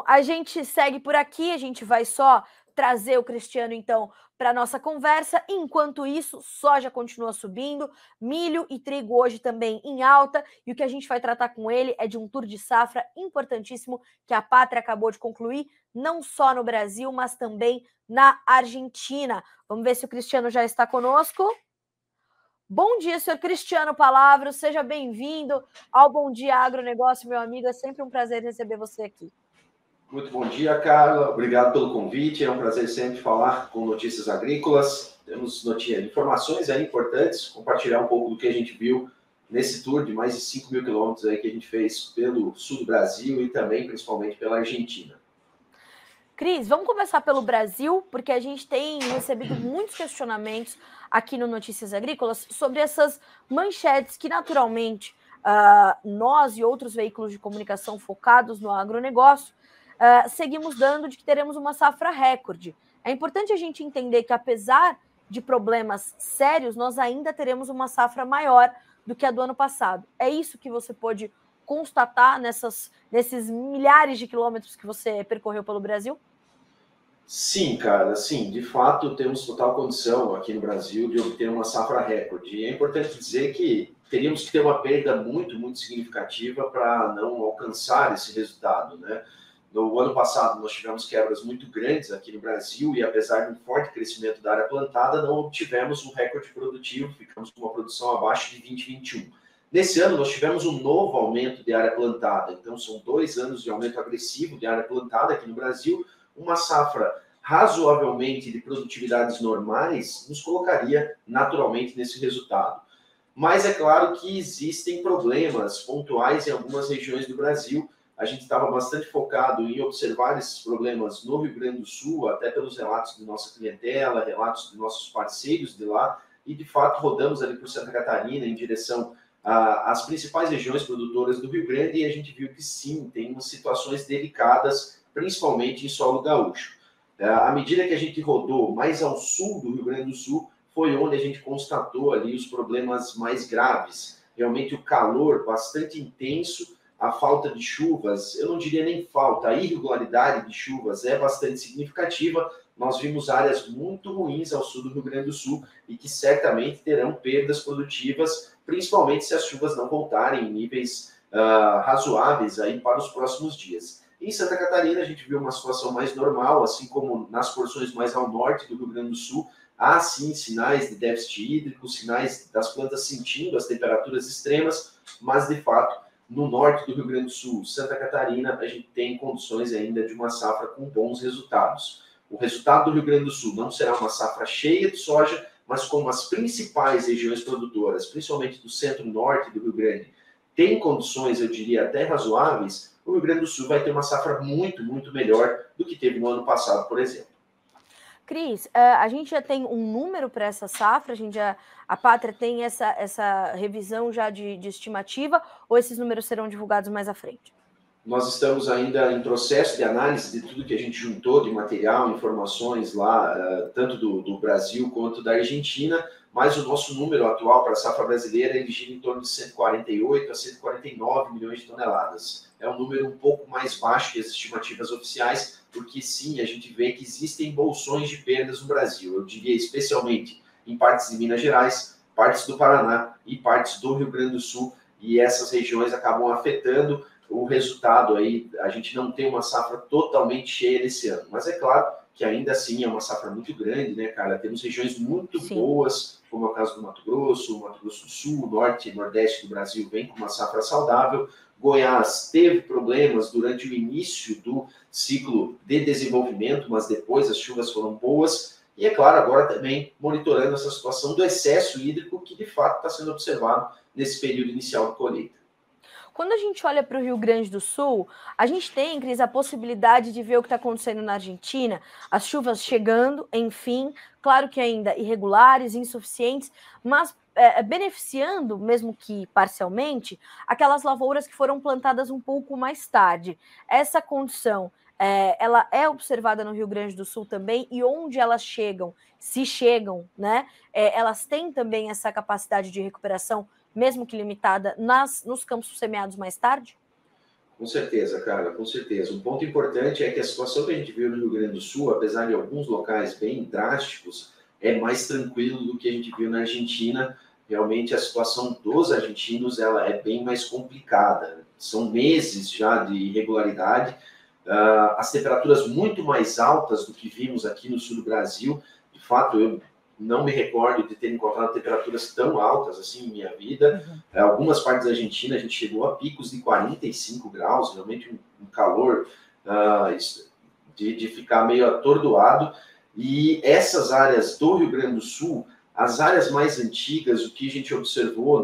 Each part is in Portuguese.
Bom, a gente segue por aqui, a gente vai só trazer o Cristiano, então, para a nossa conversa. Enquanto isso, soja continua subindo, milho e trigo hoje também em alta, e o que a gente vai tratar com ele é de um tour de safra importantíssimo que a Pátria acabou de concluir, não só no Brasil, mas também na Argentina. Vamos ver se o Cristiano já está conosco. Bom dia, senhor Cristiano Palavra, seja bem-vindo ao Bom Dia Agronegócio, meu amigo, é sempre um prazer receber você aqui. Muito bom dia, Carla. Obrigado pelo convite. É um prazer sempre falar com notícias agrícolas. Temos informações aí importantes, compartilhar um pouco do que a gente viu nesse tour de mais de 5 mil quilômetros aí que a gente fez pelo sul do Brasil e também, principalmente, pela Argentina. Cris, vamos começar pelo Brasil, porque a gente tem recebido muitos questionamentos aqui no Notícias Agrícolas sobre essas manchetes que, naturalmente, nós e outros veículos de comunicação focados no agronegócio seguimos dando de que teremos uma safra recorde. É importante a gente entender que, apesar de problemas sérios, nós ainda teremos uma safra maior do que a do ano passado. É isso que você pôde constatar nesses milhares de quilômetros que você percorreu pelo Brasil? Sim, cara, sim, de fato temos total condição aqui no Brasil de obter uma safra recorde. E é importante dizer que teríamos que ter uma perda muito, muito significativa para não alcançar esse resultado, né? No ano passado nós tivemos quebras muito grandes aqui no Brasil e apesar de um forte crescimento da área plantada, não obtivemos um recorde produtivo, ficamos com uma produção abaixo de 2021. Nesse ano nós tivemos um novo aumento de área plantada, então são 2 anos de aumento agressivo de área plantada aqui no Brasil. Uma safra razoavelmente de produtividades normais nos colocaria naturalmente nesse resultado. Mas é claro que existem problemas pontuais em algumas regiões do Brasil. A gente estava bastante focado em observar esses problemas no Rio Grande do Sul, até pelos relatos de nossa clientela, relatos de nossos parceiros de lá, e de fato rodamos ali por Santa Catarina em direção às principais regiões produtoras do Rio Grande e a gente viu que sim, tem umas situações delicadas, principalmente em solo gaúcho. À medida que a gente rodou mais ao sul do Rio Grande do Sul, foi onde a gente constatou ali os problemas mais graves. Realmente o calor bastante intenso, a falta de chuvas, eu não diria nem falta, a irregularidade de chuvas é bastante significativa. Nós vimos áreas muito ruins ao sul do Rio Grande do Sul e que certamente terão perdas produtivas, principalmente se as chuvas não voltarem em níveis razoáveis aí para os próximos dias. Em Santa Catarina, a gente viu uma situação mais normal, assim como nas porções mais ao norte do Rio Grande do Sul. Há, sim, sinais de déficit hídrico, sinais das plantas sentindo as temperaturas extremas, mas, de fato, no norte do Rio Grande do Sul, Santa Catarina, a gente tem condições ainda de uma safra com bons resultados. O resultado do Rio Grande do Sul não será uma safra cheia de soja, mas como as principais regiões produtoras, principalmente do centro-norte do Rio Grande, têm condições, eu diria, até razoáveis, o Rio Grande do Sul vai ter uma safra muito, muito melhor do que teve no ano passado, por exemplo. Cris, a gente já tem um número para essa safra? A Pátria tem essa revisão já de estimativa ou esses números serão divulgados mais à frente? Nós estamos ainda em processo de análise de tudo que a gente juntou de material, informações lá, tanto do Brasil quanto da Argentina, mas o nosso número atual para a safra brasileira ele gira em torno de 148 a 149 milhões de toneladas. É um número um pouco mais baixo que as estimativas oficiais, porque sim, a gente vê que existem bolsões de perdas no Brasil. Eu diria especialmente em partes de Minas Gerais, partes do Paraná e partes do Rio Grande do Sul, e essas regiões acabam afetando o resultado aí. A gente não tem uma safra totalmente cheia desse ano, mas é claro que ainda assim é uma safra muito grande, né, cara? Temos regiões muito boas, como é o caso do Mato Grosso do Sul, Norte e Nordeste do Brasil vem com uma safra saudável. Goiás teve problemas durante o início do ciclo de desenvolvimento, mas depois as chuvas foram boas. E, é claro, agora também monitorando essa situação do excesso hídrico que, de fato, está sendo observado nesse período inicial de colheita. Quando a gente olha para o Rio Grande do Sul, a gente tem, Cris, a possibilidade de ver o que está acontecendo na Argentina, as chuvas chegando, enfim, claro que ainda irregulares, insuficientes, mas beneficiando, mesmo que parcialmente, aquelas lavouras que foram plantadas um pouco mais tarde. Essa condição, ela é observada no Rio Grande do Sul também, e onde elas chegam, se chegam, né, elas têm também essa capacidade de recuperação mesmo que limitada, nos campos semeados mais tarde? Com certeza, cara, com certeza. Um ponto importante é que a situação que a gente viu no Rio Grande do Sul, apesar de alguns locais bem drásticos, é mais tranquilo do que a gente viu na Argentina. Realmente a situação dos argentinos ela é bem mais complicada. São meses já de irregularidade, as temperaturas muito mais altas do que vimos aqui no sul do Brasil. De fato, eu não me recordo de ter encontrado temperaturas tão altas assim em minha vida. Algumas partes da Argentina a gente chegou a picos de 45 graus, realmente um calor de ficar meio atordoado. E essas áreas do Rio Grande do Sul, as áreas mais antigas, o que a gente observou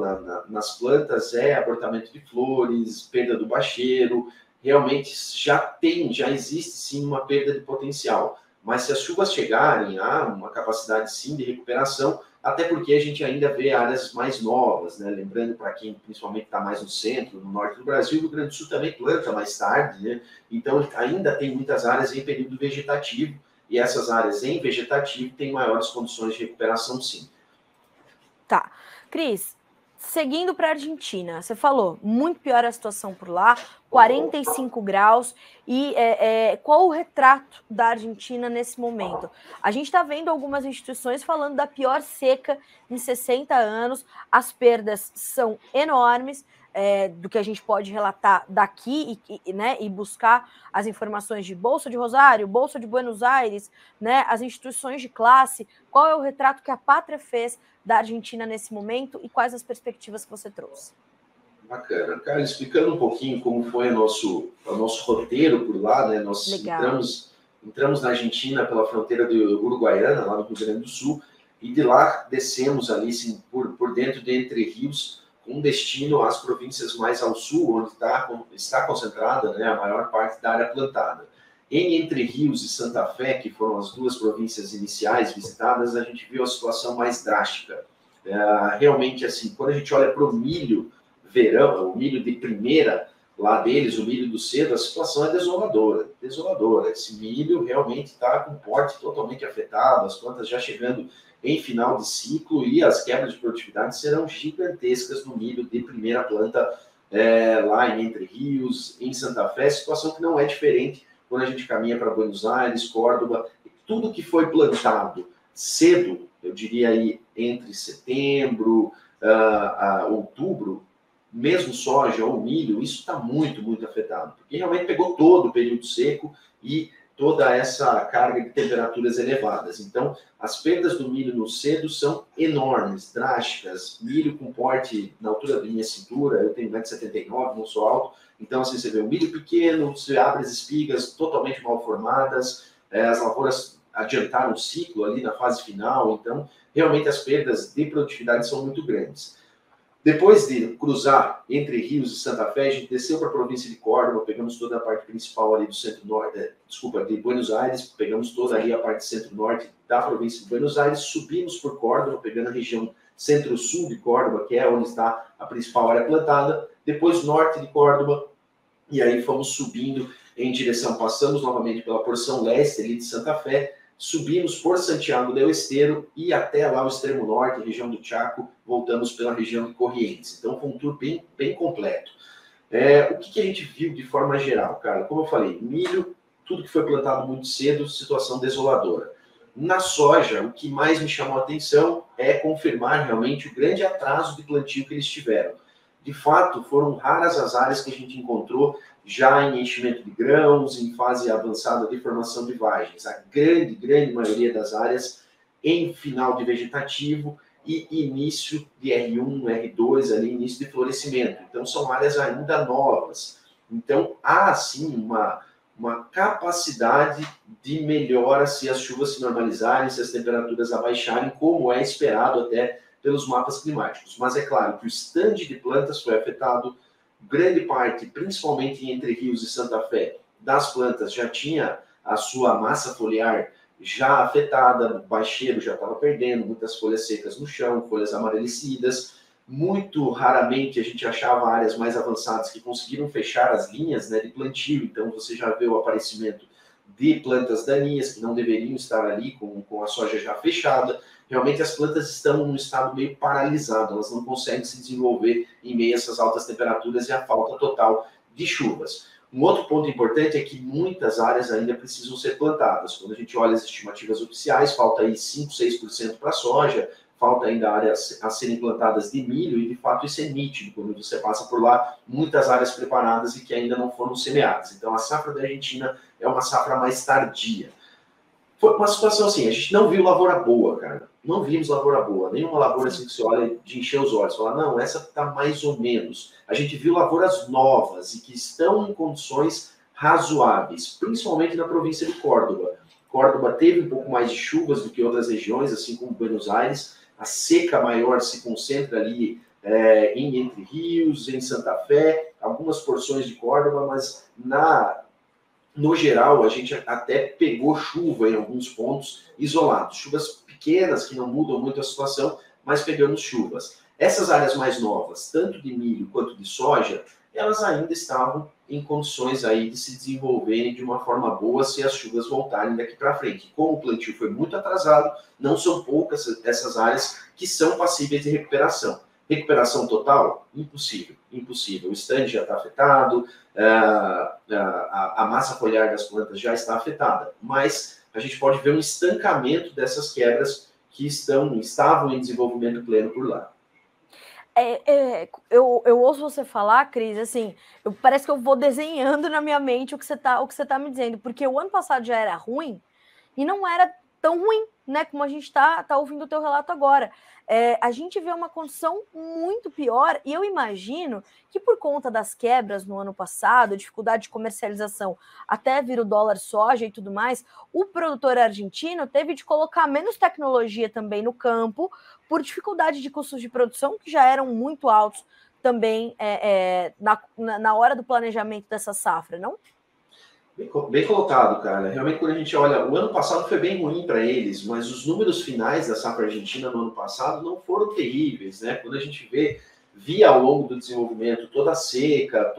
nas plantas é abortamento de flores, perda do bacheiro, realmente já existe sim uma perda de potencial. Mas se as chuvas chegarem, há uma capacidade sim de recuperação, até porque a gente ainda vê áreas mais novas, né? Lembrando para quem principalmente está mais no centro, no norte do Brasil, o Rio Grande do Sul também planta mais tarde, né? Então ainda tem muitas áreas em período vegetativo, e essas áreas em vegetativo têm maiores condições de recuperação sim. Tá. Cris, seguindo para a Argentina, você falou, muito pior a situação por lá, 45 graus, e qual o retrato da Argentina nesse momento? A gente está vendo algumas instituições falando da pior seca em 60 anos, as perdas são enormes, do que a gente pode relatar daqui né, e buscar as informações de Bolsa de Rosário, Bolsa de Buenos Aires, né, as instituições de classe. Qual é o retrato que a Pátria fez da Argentina nesse momento e quais as perspectivas que você trouxe? Bacana. Cara, explicando um pouquinho como foi o nosso roteiro por lá, né? Nós entramos na Argentina pela fronteira de Uruguaiana, lá no Rio Grande do Sul, e de lá descemos ali assim, por dentro de Entre Rios, com destino às províncias mais ao sul, onde está concentrada, né, a maior parte da área plantada. Em Entre Rios e Santa Fé, que foram as duas províncias iniciais visitadas, a gente viu a situação mais drástica. Realmente, assim, quando a gente olha para o milho verão, o milho de primeira lá deles, o milho do cedo, a situação é desoladora, desoladora. Esse milho realmente está com o porte totalmente afetado, as plantas já chegando em final de ciclo e as quebras de produtividade serão gigantescas no milho de primeira planta lá em Entre Rios, em Santa Fé, situação que não é diferente quando a gente caminha para Buenos Aires, Córdoba, tudo que foi plantado cedo, eu diria aí entre setembro, outubro, mesmo soja ou milho, isso está muito, muito afetado, porque realmente pegou todo o período seco e toda essa carga de temperaturas elevadas. Então, as perdas do milho no cedo são enormes, drásticas. Milho com porte na altura da minha cintura, eu tenho 1,79 m, não sou alto, então assim, você vê o milho pequeno, você abre as espigas totalmente mal formadas, as lavouras adiantaram o ciclo ali na fase final, então realmente as perdas de produtividade são muito grandes. Depois de cruzar Entre Rios e Santa Fé, a gente desceu para a província de Córdoba, pegamos toda a parte principal ali do centro-norte, de Buenos Aires, pegamos toda ali a parte centro-norte da província de Buenos Aires, subimos por Córdoba, pegando a região centro-sul de Córdoba, que é onde está a principal área plantada, depois norte de Córdoba, e aí fomos subindo em direção, passamos novamente pela porção leste ali de Santa Fé, subimos por Santiago del Estero e até lá o extremo norte, região do Chaco, voltamos pela região de Corrientes. Então foi um tour bem, bem completo. O que a gente viu de forma geral, cara? Como eu falei, milho, tudo que foi plantado muito cedo, situação desoladora. Na soja, o que mais me chamou a atenção é confirmar realmente o grande atraso de plantio que eles tiveram. De fato, foram raras as áreas que a gente encontrou já em enchimento de grãos, em fase avançada de formação de vagens. A grande, grande maioria das áreas em final de vegetativo e início de R1, R2, ali, início de florescimento. Então, são áreas ainda novas. Então, há, sim, uma capacidade de melhora se as chuvas se normalizarem, se as temperaturas abaixarem, como é esperado até pelos mapas climáticos. Mas é claro que o estande de plantas foi afetado, grande parte, principalmente em Entre Rios e Santa Fé, das plantas já tinha a sua massa foliar já afetada, o bacheiro já estava perdendo, muitas folhas secas no chão, folhas amarelecidas. Muito raramente a gente achava áreas mais avançadas que conseguiram fechar as linhas, né, de plantio, então você já vê o aparecimento de plantas daninhas que não deveriam estar ali com a soja já fechada. Realmente as plantas estão num estado meio paralisado, elas não conseguem se desenvolver em meio a essas altas temperaturas e a falta total de chuvas. Um outro ponto importante é que muitas áreas ainda precisam ser plantadas. Quando a gente olha as estimativas oficiais, falta aí 5, 6% para a soja, falta ainda áreas a serem plantadas de milho, e de fato isso é nítido quando você passa por lá, muitas áreas preparadas e que ainda não foram semeadas. Então a safra da Argentina é uma safra mais tardia. Foi uma situação assim, a gente não viu lavoura boa, cara. Não vimos lavoura boa. Nenhuma lavoura assim que você olha de encher os olhos. Falar, não, essa tá mais ou menos. A gente viu lavouras novas e que estão em condições razoáveis, principalmente na província de Córdoba. Córdoba teve um pouco mais de chuvas do que outras regiões, assim como Buenos Aires. A seca maior se concentra ali em Entre Rios, em Santa Fé, algumas porções de Córdoba, mas no geral, a gente até pegou chuva em alguns pontos isolados. Chuvas pequenas, que não mudam muito a situação, mas pegamos chuvas. Essas áreas mais novas, tanto de milho quanto de soja, elas ainda estavam em condições aí de se desenvolverem de uma forma boa se as chuvas voltarem daqui para frente. Como o plantio foi muito atrasado, não são poucas essas áreas que são passíveis de recuperação. Recuperação total? Impossível, impossível. O stand já está afetado, a massa foliar das plantas já está afetada, mas a gente pode ver um estancamento dessas quebras que estavam em desenvolvimento pleno por lá. Eu ouço você falar, Cris, assim, parece que eu vou desenhando na minha mente o que você tá me dizendo, porque o ano passado já era ruim e não era tão ruim, né, como a gente tá ouvindo o teu relato agora. A gente vê uma condição muito pior, e eu imagino que por conta das quebras no ano passado, dificuldade de comercialização, até vir o dólar soja e tudo mais, o produtor argentino teve de colocar menos tecnologia também no campo, por dificuldade de custos de produção, que já eram muito altos também na hora do planejamento dessa safra, não? Bem colocado, cara. Realmente, quando a gente olha, o ano passado foi bem ruim para eles, mas os números finais da safra argentina no ano passado não foram terríveis, né? Quando a gente via ao longo do desenvolvimento toda a seca,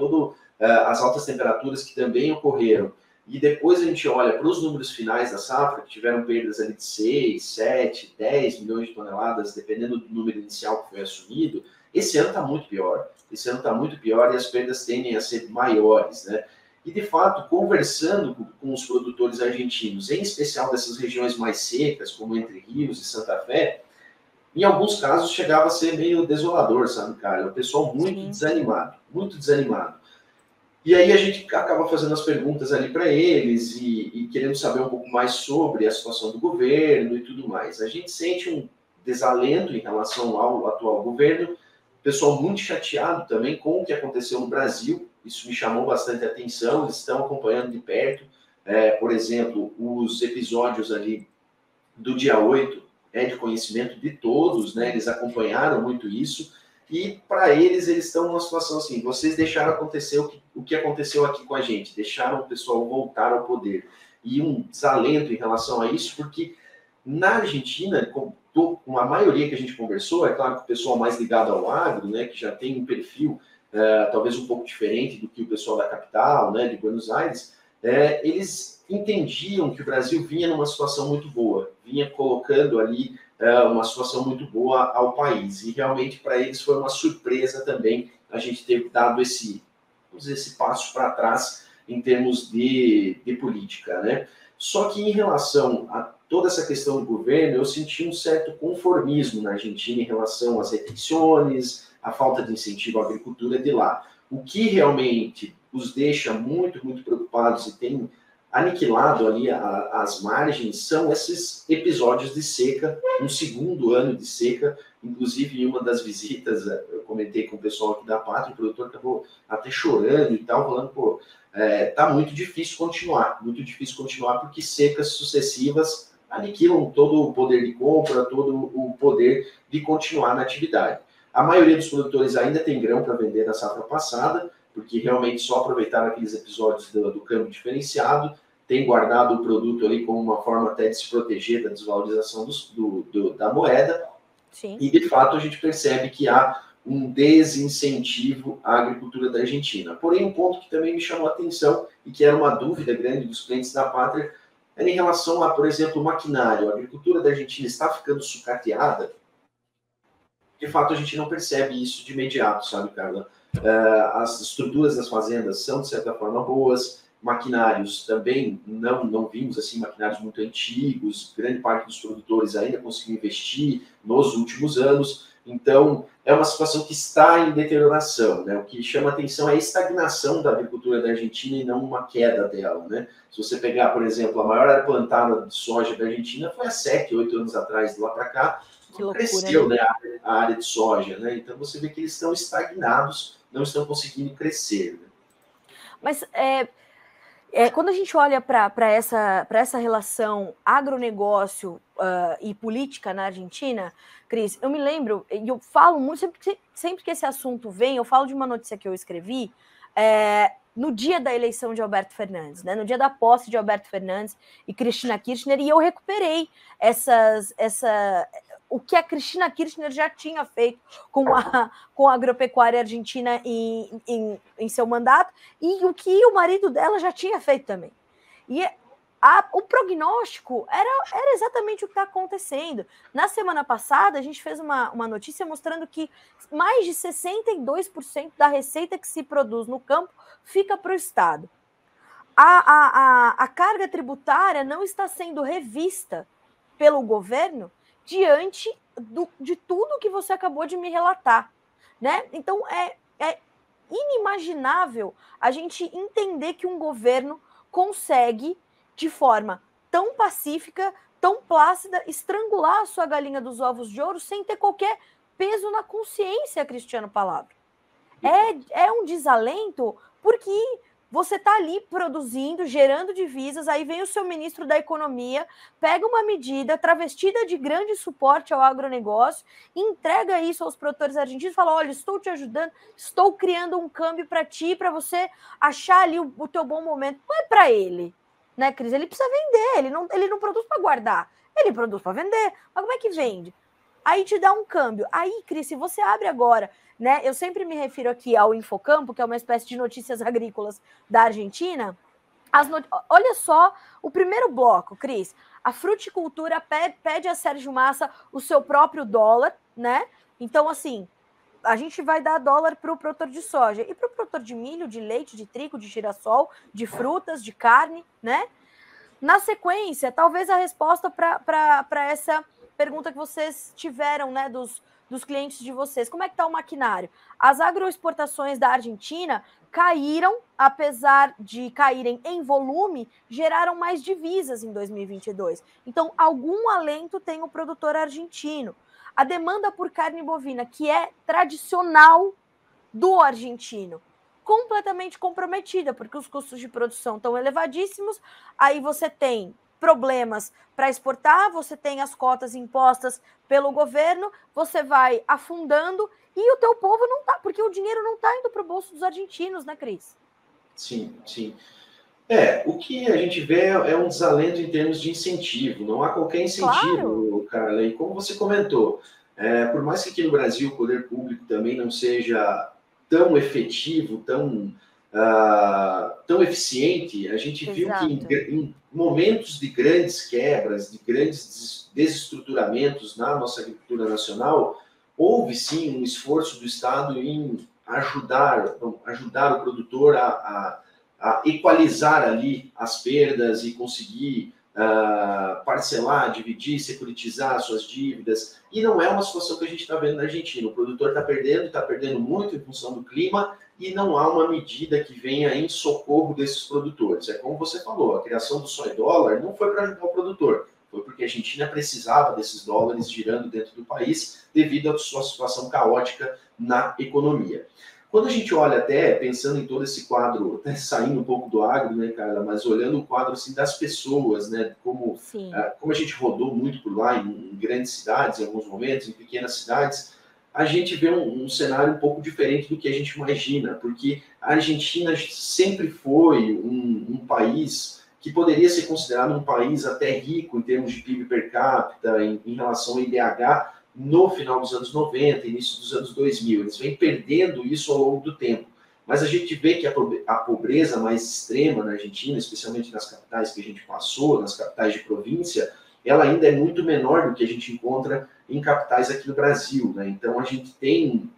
as altas temperaturas que também ocorreram, e depois a gente olha para os números finais da safra, que tiveram perdas ali de 6, 7, 10 milhões de toneladas, dependendo do número inicial que foi assumido, esse ano está muito pior. Esse ano está muito pior e as perdas tendem a ser maiores, né? E, de fato, conversando com os produtores argentinos, em especial dessas regiões mais secas, como Entre Rios e Santa Fé, em alguns casos chegava a ser meio desolador, sabe, cara? O pessoal muito desanimado, muito desanimado. E aí a gente acaba fazendo as perguntas ali para eles e querendo saber um pouco mais sobre a situação do governo e tudo mais. A gente sente um desalento em relação ao atual governo, pessoal muito chateado também com o que aconteceu no Brasil. Isso me chamou bastante atenção, eles estão acompanhando de perto. Por exemplo, os episódios ali do dia 8 é de conhecimento de todos, né? Eles acompanharam muito isso. E para eles estão numa situação assim, vocês deixaram acontecer o que aconteceu aqui com a gente, deixaram o pessoal voltar ao poder. E um desalento em relação a isso, porque na Argentina, com a maioria que a gente conversou, é claro que o pessoal mais ligado ao agro, né, que já tem um perfil talvez um pouco diferente do que o pessoal da capital, né, de Buenos Aires, eles entendiam que o Brasil vinha numa situação muito boa, vinha colocando ali uma situação muito boa ao país. E realmente para eles foi uma surpresa também a gente ter dado esse passo para trás em termos de política, né? Só que em relação a toda essa questão do governo, eu senti um certo conformismo na Argentina em relação às restrições, a falta de incentivo à agricultura de lá. O que realmente os deixa muito, muito preocupados e tem aniquilado ali as margens são esses episódios de seca, um segundo ano de seca. Inclusive, em uma das visitas, eu comentei com o pessoal aqui da Pátria, o produtor acabou até chorando e tal, falando, pô, tá muito difícil continuar, porque secas sucessivas aniquilam todo o poder de compra, todo o poder de continuar na atividade. A maioria dos produtores ainda tem grão para vender da safra passada, porque realmente só aproveitaram aqueles episódios do câmbio diferenciado, tem guardado o produto ali como uma forma até de se proteger da desvalorização da moeda. Sim. E, de fato, a gente percebe que há um desincentivo à agricultura da Argentina. Porém, um ponto que também me chamou a atenção e que era uma dúvida grande dos clientes da Pátria era em relação a, por exemplo, o maquinário. A agricultura da Argentina está ficando sucateada. de fato a gente não percebe isso de imediato, sabe, Carla? As estruturas das fazendas são, de certa forma, boas, maquinários também, não vimos assim maquinários muito antigos, grande parte dos produtores ainda conseguiu investir nos últimos anos, então é uma situação que está em deterioração, né? O que chama atenção é a estagnação da agricultura da Argentina e não uma queda dela, né? Se você pegar, por exemplo, a maior área plantada de soja da Argentina foi há 7, 8 anos atrás, de lá para cá, Que loucura, cresceu, né, a área de soja, né? Então você vê que eles estão estagnados, não estão conseguindo crescer. Né? Mas quando a gente olha para essa relação agronegócio e política na Argentina, Cris, eu me lembro, e eu falo muito, sempre que esse assunto vem, eu falo de uma notícia que eu escrevi no dia da eleição de Alberto Fernandes, né, no dia da posse de Alberto Fernandes e Cristina Kirchner, e eu recuperei o que a Cristina Kirchner já tinha feito com a agropecuária argentina em seu mandato e o que o marido dela já tinha feito também. E o prognóstico era exatamente o que está acontecendo. Na semana passada, a gente fez uma notícia mostrando que mais de 62% da receita que se produz no campo fica para o Estado. A carga tributária não está sendo revista pelo governo diante de tudo que você acabou de me relatar, né? Então, é inimaginável a gente entender que um governo consegue, de forma tão pacífica, tão plácida, estrangular a sua galinha dos ovos de ouro sem ter qualquer peso na consciência, Cristiano Palavra. É um desalento, porque você está ali produzindo, gerando divisas, aí vem o seu ministro da Economia, pega uma medida travestida de grande suporte ao agronegócio, entrega isso aos produtores argentinos e fala, olha, estou te ajudando, estou criando um câmbio para ti, para você achar ali o teu bom momento. Não é para ele, né, Cris? Ele precisa vender, ele não produz para guardar, ele produz para vender. Mas como é que vende? Aí te dá um câmbio. Aí, Cris, se você abre agora, né? Eu sempre me refiro aqui ao Infocampo, que é uma espécie de notícias agrícolas da Argentina. Olha só o primeiro bloco, Cris. A fruticultura pede a Sérgio Massa o seu próprio dólar, né? Então, assim, a gente vai dar dólar para o produtor de soja e para o produtor de milho, de leite, de trigo, de girassol, de frutas, de carne, né? Na sequência, talvez a resposta para essa pergunta que vocês tiveram, né, dos clientes de vocês. Como é que está o maquinário? As agroexportações da Argentina caíram, apesar de caírem em volume, geraram mais divisas em 2022. Então, algum alento tem o produtor argentino. A demanda por carne bovina, que é tradicional do argentino, completamente comprometida, porque os custos de produção estão elevadíssimos, aí você tem problemas para exportar, você tem as cotas impostas pelo governo, você vai afundando e o teu povo não tá, porque o dinheiro não está indo para o bolso dos argentinos, né, Cris? Sim, sim. O que a gente vê é um desalento em termos de incentivo, não há qualquer incentivo, claro. Carla, e como você comentou, por mais que aqui no Brasil o poder público também não seja tão efetivo, tão eficiente, a gente viu que em momentos de grandes quebras, de grandes desestruturamentos na nossa agricultura nacional, houve sim um esforço do Estado em ajudar o produtor a equalizar ali as perdas e conseguir parcelar, dividir, securitizar suas dívidas. E não é uma situação que a gente está vendo na Argentina. O produtor está perdendo muito em função do clima e não há uma medida que venha em socorro desses produtores. É como você falou, a criação do soy dólar não foi para ajudar o produtor, foi porque a Argentina precisava desses dólares girando dentro do país devido à sua situação caótica na economia. Quando a gente olha até, pensando em todo esse quadro, até saindo um pouco do agro, né, Carla, mas olhando o quadro assim, das pessoas, né, como a gente rodou muito por lá, em grandes cidades, em alguns momentos, em pequenas cidades, a gente vê um cenário um pouco diferente do que a gente imagina, porque a Argentina sempre foi um país que poderia ser considerado um país até rico em termos de PIB per capita, em relação ao IDH, no final dos anos 90, início dos anos 2000. Eles vêm perdendo isso ao longo do tempo. Mas a gente vê que a pobreza mais extrema na Argentina, especialmente nas capitais que a gente passou, nas capitais de província, ela ainda é muito menor do que a gente encontra em capitais aqui no Brasil, né? Então a gente tem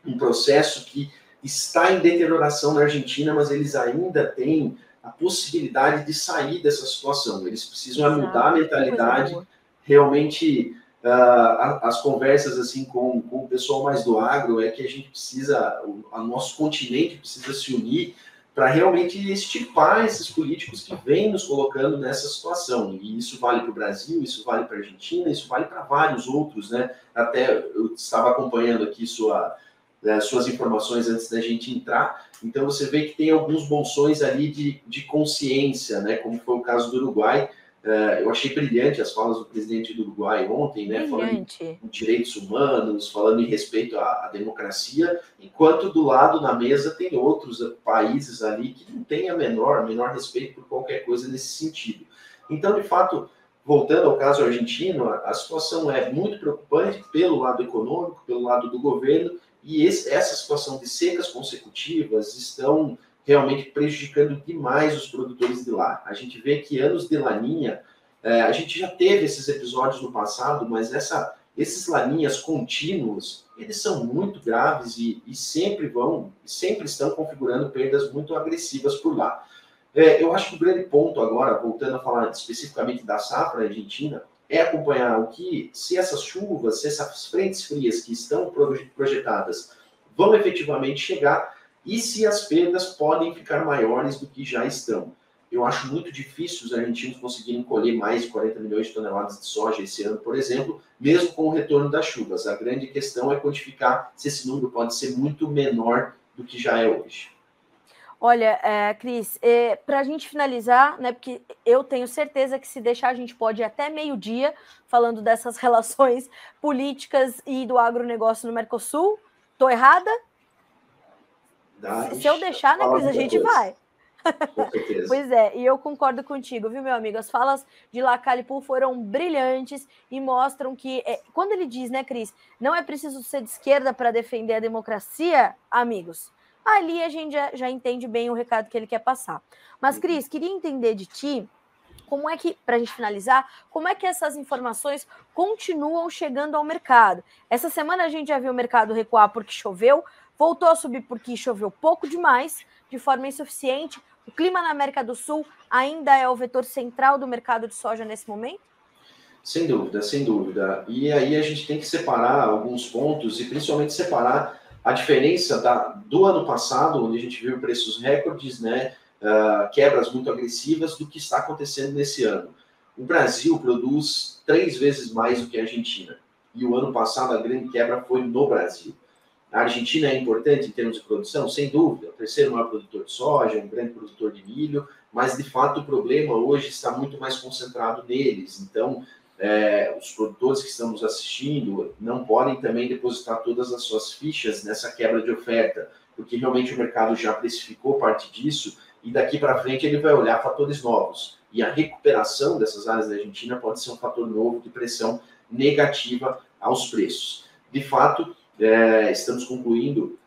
um processo que está em deterioração na Argentina, mas eles ainda têm a possibilidade de sair dessa situação. Eles precisam mudar a mentalidade, realmente as conversas assim com o pessoal mais do agro é que a gente precisa, o nosso continente precisa se unir para realmente extirpar esses políticos que vêm nos colocando nessa situação. E isso vale para o Brasil, isso vale para a Argentina, isso vale para vários outros, né? Até eu estava acompanhando aqui suas informações antes da gente entrar, então você vê que tem alguns bolsões ali de consciência, né? Como foi o caso do Uruguai. Eu achei brilhante as falas do presidente do Uruguai ontem, né? Brilhante. Falando em direitos humanos, falando em respeito à democracia, enquanto do lado na mesa tem outros países ali que não têm menor respeito por qualquer coisa nesse sentido. Então, de fato, voltando ao caso argentino, a situação é muito preocupante pelo lado econômico, pelo lado do governo, e essa situação de secas consecutivas estão realmente prejudicando demais os produtores de lá. A gente vê que anos de laninha, a gente já teve esses episódios no passado, mas esses laninhas contínuos, eles são muito graves e sempre estão configurando perdas muito agressivas por lá. Eu acho que o grande ponto agora, voltando a falar especificamente da safra argentina, é acompanhar se essas chuvas, se essas frentes frias que estão projetadas vão efetivamente chegar e se as perdas podem ficar maiores do que já estão. Eu acho muito difícil os argentinos conseguirem colher mais de 40 milhões de toneladas de soja esse ano, por exemplo, mesmo com o retorno das chuvas. A grande questão é quantificar se esse número pode ser muito menor do que já é hoje. Olha, Cris, para a gente finalizar, né, porque eu tenho certeza que se deixar a gente pode ir até meio-dia falando dessas relações políticas e do agronegócio no Mercosul. Estou errada? Se eu deixar, né, Cris, a gente vai. Com certeza. Pois é, e eu concordo contigo, viu, meu amigo? As falas de Lacalle-Pou foram brilhantes e mostram que, quando ele diz, né, Cris, não é preciso ser de esquerda para defender a democracia, amigos, ali a gente já entende bem o recado que ele quer passar. Mas, Cris, queria entender de ti, como é que, para a gente finalizar, como é que essas informações continuam chegando ao mercado? Essa semana a gente já viu o mercado recuar porque choveu, voltou a subir porque choveu pouco demais, de forma insuficiente. O clima na América do Sul ainda é o vetor central do mercado de soja nesse momento? Sem dúvida, sem dúvida. E aí a gente tem que separar alguns pontos e principalmente separar a diferença do ano passado, onde a gente viu preços recordes, né, quebras muito agressivas, do que está acontecendo nesse ano. O Brasil produz 3 vezes mais do que a Argentina. E o ano passado a grande quebra foi no Brasil. A Argentina é importante em termos de produção? Sem dúvida. O terceiro maior produtor de soja, um grande produtor de milho, mas de fato o problema hoje está muito mais concentrado neles. Então, os produtores que estamos assistindo não podem também depositar todas as suas fichas nessa quebra de oferta, porque realmente o mercado já precificou parte disso e daqui para frente ele vai olhar fatores novos. E a recuperação dessas áreas da Argentina pode ser um fator novo de pressão negativa aos preços. De fato, estamos concluindo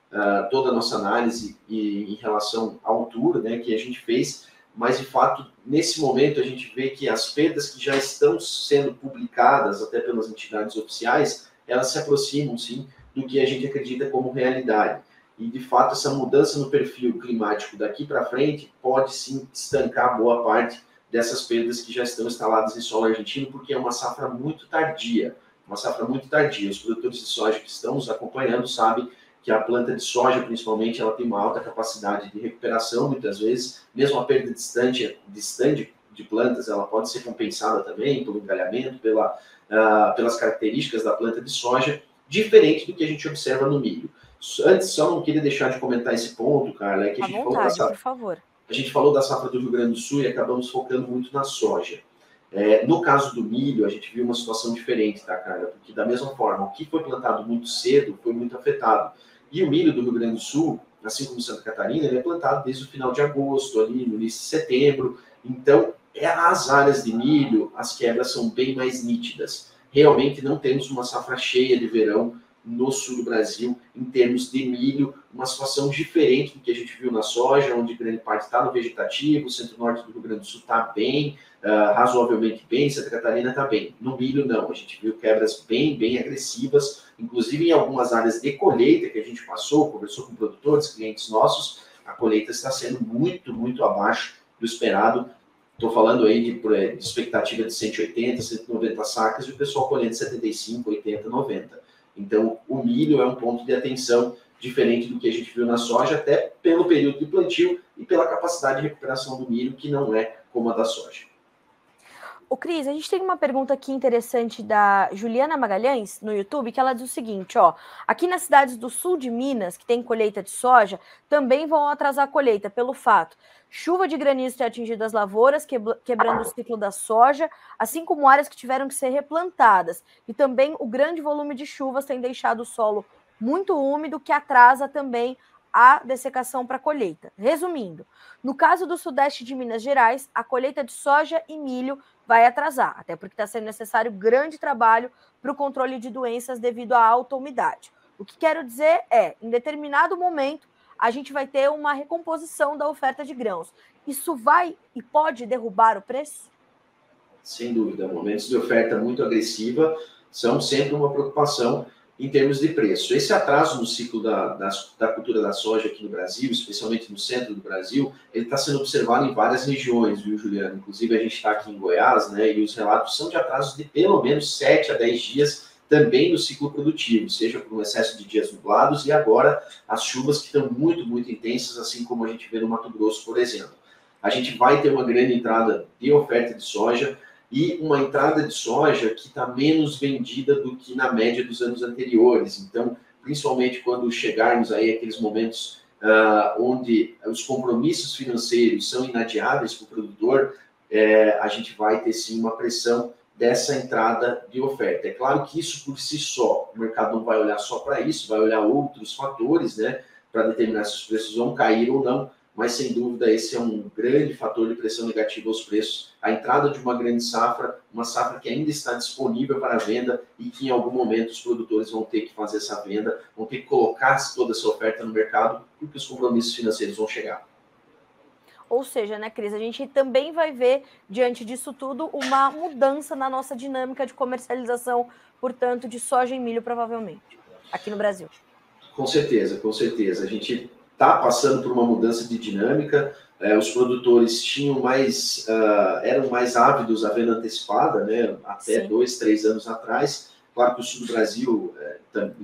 toda a nossa análise em relação à altura, né, que a gente fez, mas de fato, nesse momento, a gente vê que as perdas que já estão sendo publicadas, até pelas entidades oficiais, elas se aproximam, sim, do que a gente acredita como realidade. E, de fato, essa mudança no perfil climático daqui para frente pode, sim, estancar boa parte dessas perdas que já estão instaladas em solo argentino, porque é uma safra muito tardia. Os produtores de soja que estão nos acompanhando sabem que a planta de soja, principalmente, ela tem uma alta capacidade de recuperação, muitas vezes, mesmo a perda distante de plantas, ela pode ser compensada também pelo engalhamento, pelas características da planta de soja, diferente do que a gente observa no milho. Antes, só não queria deixar de comentar esse ponto, Carla, é que a gente falou da safra do Rio Grande do Sul e acabamos focando muito na soja. No caso do milho, a gente viu uma situação diferente, tá, Carla? Porque, da mesma forma, o que foi plantado muito cedo foi muito afetado. E o milho do Rio Grande do Sul, assim como Santa Catarina, ele é plantado desde o final de agosto, ali no início de setembro. Então, as áreas de milho, as quebras são bem mais nítidas. Realmente não temos uma safra cheia de verão no sul do Brasil, em termos de milho, uma situação diferente do que a gente viu na soja, onde grande parte está no vegetativo, o centro-norte do Rio Grande do Sul está bem, razoavelmente bem, Santa Catarina está bem. No milho, não, a gente viu quebras bem agressivas, inclusive em algumas áreas de colheita que a gente passou, conversou com produtores, clientes nossos, a colheita está sendo muito abaixo do esperado. Estou falando aí de expectativa de 180, 190 sacas, e o pessoal colhendo 75, 80, 90. Então, o milho é um ponto de atenção diferente do que a gente viu na soja, até pelo período de plantio e pela capacidade de recuperação do milho, que não é como a da soja. Ô, Cris, a gente tem uma pergunta aqui interessante da Juliana Magalhães, no YouTube, que ela diz o seguinte, ó, aqui nas cidades do sul de Minas, que tem colheita de soja, também vão atrasar a colheita, pelo fato, chuva de granizo ter atingido as lavouras, quebrando o ciclo da soja, assim como áreas que tiveram que ser replantadas, e também o grande volume de chuvas tem deixado o solo muito úmido, que atrasa também a dessecação para a colheita. Resumindo, no caso do sudeste de Minas Gerais, a colheita de soja e milho vai atrasar, até porque está sendo necessário grande trabalho para o controle de doenças devido à alta umidade. O que quero dizer é, em determinado momento, a gente vai ter uma recomposição da oferta de grãos. Isso vai e pode derrubar o preço? Sem dúvida, momentos de oferta muito agressiva são sempre uma preocupação em termos de preço. Esse atraso no ciclo da cultura da soja aqui no Brasil, especialmente no centro do Brasil, ele está sendo observado em várias regiões, viu, Juliano? Inclusive, a gente está aqui em Goiás, né, e os relatos são de atrasos de pelo menos 7 a 10 dias também no ciclo produtivo, seja por um excesso de dias nublados e agora as chuvas que estão muito intensas, assim como a gente vê no Mato Grosso, por exemplo. A gente vai ter uma grande entrada de oferta de soja, e uma entrada de soja que está menos vendida do que na média dos anos anteriores. Então, principalmente quando chegarmos aí aqueles momentos onde os compromissos financeiros são inadiáveis para o produtor, a gente vai ter sim uma pressão dessa entrada de oferta. É claro que isso por si só, o mercado não vai olhar só para isso, vai olhar outros fatores, né, para determinar se os preços vão cair ou não, mas sem dúvida esse é um grande fator de pressão negativa aos preços. A entrada de uma grande safra, uma safra que ainda está disponível para venda e que em algum momento os produtores vão ter que fazer essa venda, vão ter que colocar toda essa oferta no mercado, porque os compromissos financeiros vão chegar. Ou seja, né, Cris, a gente também vai ver, diante disso tudo, uma mudança na nossa dinâmica de comercialização, portanto, de soja e milho, provavelmente, aqui no Brasil. Com certeza, com certeza. A gente está passando por uma mudança de dinâmica. Os produtores eram mais ávidos à venda antecipada, né? Até Sim. 2, 3 anos atrás. Claro que o sul do Brasil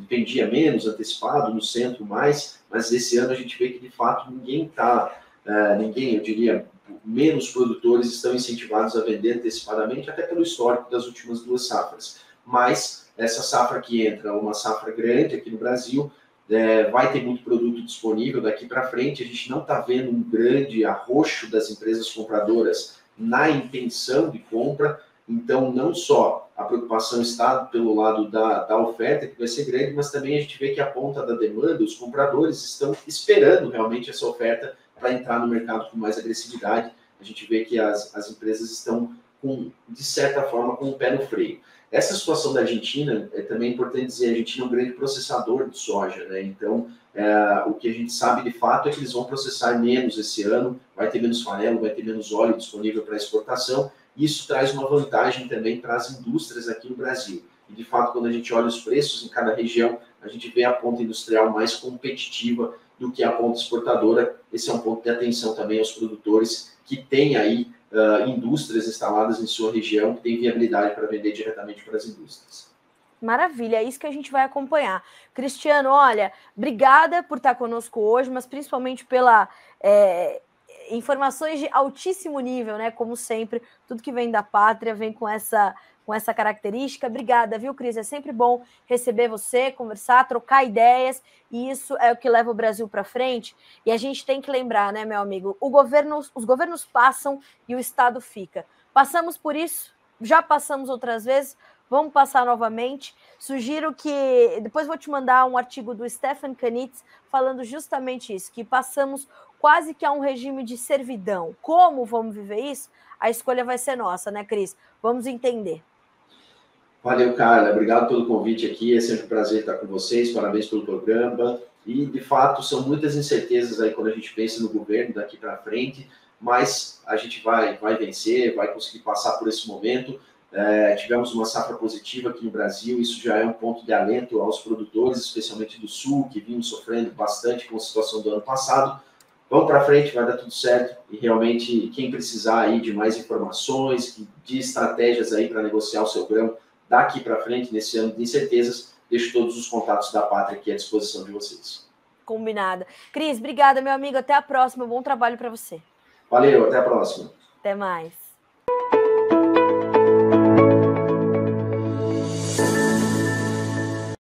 vendia menos antecipado, no centro mais, mas esse ano a gente vê que de fato eu diria, menos produtores estão incentivados a vender antecipadamente, até pelo histórico das últimas 2 safras. Mas essa safra que entra, uma safra grande aqui no Brasil, vai ter muito produto disponível daqui para frente. A gente não está vendo um grande arroxo das empresas compradoras na intenção de compra. Então, não só a preocupação está pelo lado da oferta, que vai ser grande, mas também a gente vê que a ponta da demanda, os compradores estão esperando realmente essa oferta para entrar no mercado com mais agressividade. A gente vê que as empresas estão, de certa forma, com o pé no freio. Essa situação da Argentina, também importante dizer, a Argentina é um grande processador de soja, né? Então, o que a gente sabe de fato é que eles vão processar menos esse ano, vai ter menos farelo, vai ter menos óleo disponível para exportação, e isso traz uma vantagem também para as indústrias aqui no Brasil. E, de fato, quando a gente olha os preços em cada região, a gente vê a ponta industrial mais competitiva do que a ponta exportadora. Esse é um ponto de atenção também aos produtores que têm aí indústrias instaladas em sua região que têm viabilidade para vender diretamente para as indústrias. Maravilha, é isso que a gente vai acompanhar. Cristiano, olha, obrigada por estar conosco hoje, mas principalmente pela informações de altíssimo nível, né? Como sempre, tudo que vem da pátria vem com essa característica. Obrigada, viu, Cris? É sempre bom receber você, conversar, trocar ideias, e isso é o que leva o Brasil para frente. E a gente tem que lembrar, né, meu amigo? Os governos passam e o Estado fica. Passamos por isso, já passamos outras vezes, vamos passar novamente. Sugiro que... Depois vou te mandar um artigo do Stefan Kanitz falando justamente isso, que passamos quase que a um regime de servidão. Como vamos viver isso? A escolha vai ser nossa, né, Cris? Vamos entender. Valeu, Carla. Obrigado pelo convite aqui. É sempre um prazer estar com vocês. Parabéns pelo programa. E, de fato, são muitas incertezas aí quando a gente pensa no governo daqui para frente, mas a gente vai vencer, vai conseguir passar por esse momento. Tivemos uma safra positiva aqui no Brasil, isso já é um ponto de alento aos produtores, especialmente do Sul, que vinham sofrendo bastante com a situação do ano passado. Vamos para frente, vai dar tudo certo. E realmente, quem precisar aí de mais informações, de estratégias aí para negociar o seu grão daqui para frente, nesse ano de incertezas, deixo todos os contatos da Pátria aqui à disposição de vocês. Combinada. Cris, obrigada, meu amigo. Até a próxima. Bom trabalho para você. Valeu, até a próxima. Até mais.